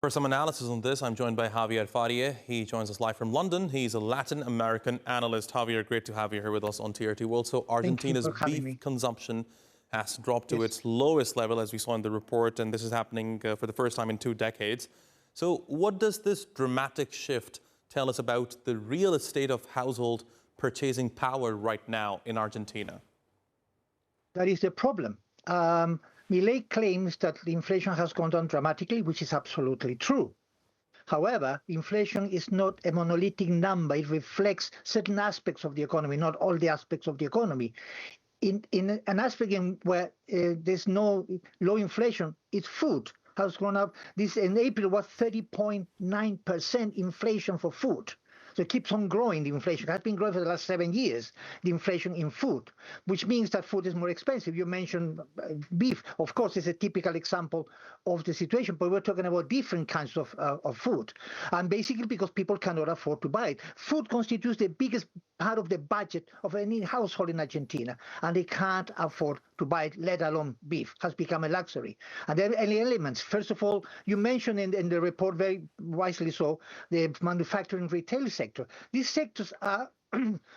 For some analysis on this, I'm joined by Javier Farje. He joins us live from London. He's a Latin American analyst. Javier, great to have you here with us on TRT World. So Argentina's beef consumption has dropped to its lowest level, as we saw in the report, and this is happening for the first time in 2 decades. So what does this dramatic shift tell us about the real estate of household purchasing power right now in Argentina? That is the problem. Milei claims that the inflation has gone down dramatically, which is absolutely true. However, inflation is not a monolithic number. It reflects certain aspects of the economy, not all the aspects of the economy. In an aspect where there's no low inflation, it's food has gone up. This in April was 30.9% inflation for food. So it keeps on growing. The inflation has been growing for the last 7 years, the inflation in food, which means that food is more expensive. You mentioned beef. Of course, it's a typical example of the situation, but we're talking about different kinds of food. And basically because people cannot afford to buy it. Food constitutes the biggest part of the budget of any household in Argentina, and they can't afford to buy it, let alone beef. Has become a luxury. And there are elements. First of all, you mentioned in the report, very wisely so, the manufacturing retail sector. These sectors are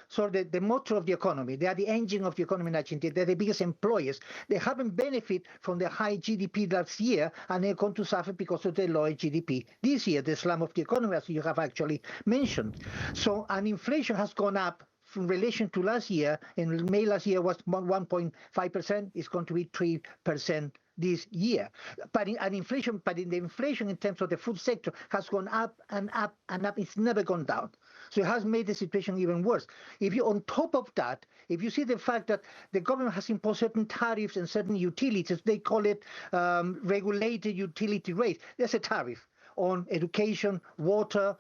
sort of the motor of the economy. They are the engine of the economy in Argentina. They're the biggest employers. They haven't benefited from the high GDP last year, and they're going to suffer because of the lower GDP this year, the slump of the economy, as you have actually mentioned. So, and inflation has gone up in relation to last year. In May last year was 1.5%. It's going to be 3% this year. But in the inflation in terms of the food sector has gone up and up and up. It's never gone down. So it has made the situation even worse. If you, on top of that, if you see the fact that the government has imposed certain tariffs and certain utilities, they call it regulated utility rates. There's a tariff on education, water,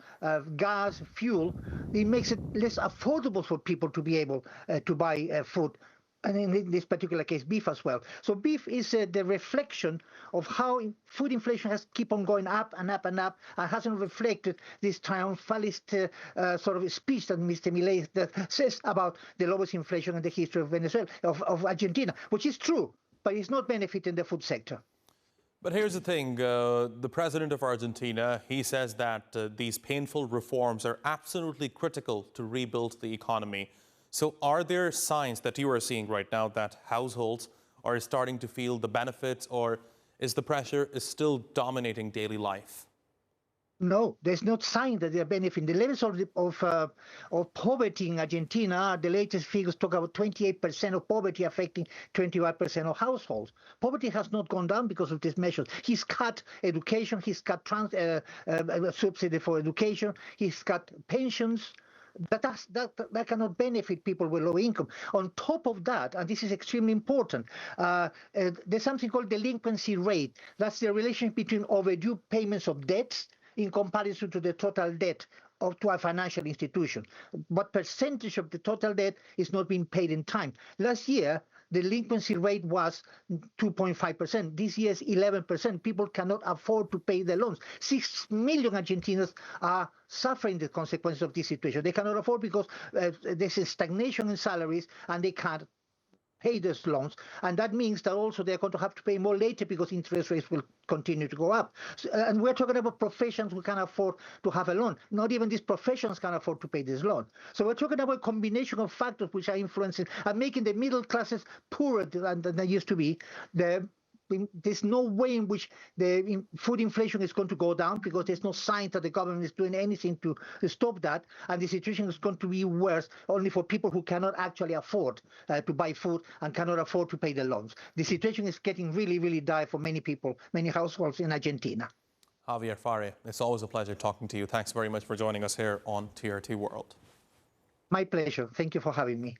gas, fuel. It makes it less affordable for people to be able to buy food. And in this particular case, beef as well. So beef is the reflection of how food inflation has keep on going up and up and up, and hasn't reflected this triumphalist sort of speech that Mr. Milei says about the lowest inflation in the history of Venezuela, of Argentina, which is true, but it's not benefiting the food sector. But here's the thing, the president of Argentina, he says that these painful reforms are absolutely critical to rebuild the economy. So are there signs that you are seeing right now that households are starting to feel the benefits, or is the pressure still dominating daily life? No, there's no sign that they're benefiting. The levels of poverty in Argentina, the latest figures talk about 28% of poverty affecting 21% of households. Poverty has not gone down because of these measures. He's cut education, he's cut subsidy for education, he's cut pensions. That cannot benefit people with low income. On top of that, and this is extremely important, there's something called delinquency rate. That's the relationship between overdue payments of debts in comparison to the total debt to a financial institution. What percentage of the total debt is not being paid in time? Last year, the delinquency rate was 2.5%. This year is 11%. People cannot afford to pay their loans. 6 million Argentinians are suffering the consequences of this situation. They cannot afford because there's a stagnation in salaries, and they can't pay those loans, and that means that also they're going to have to pay more later because interest rates will continue to go up. So, and we're talking about professions who can afford to have a loan. Not even these professions can afford to pay this loan. So we're talking about a combination of factors which are influencing and making the middle classes poorer than they used to be. There's no way in which the food inflation is going to go down because there's no sign that the government is doing anything to stop that. And the situation is going to be worse only for people who cannot actually afford to buy food and cannot afford to pay the loans. The situation is getting really, really dire for many people, many households in Argentina. Javier Farje, it's always a pleasure talking to you. Thanks very much for joining us here on TRT World. My pleasure. Thank you for having me.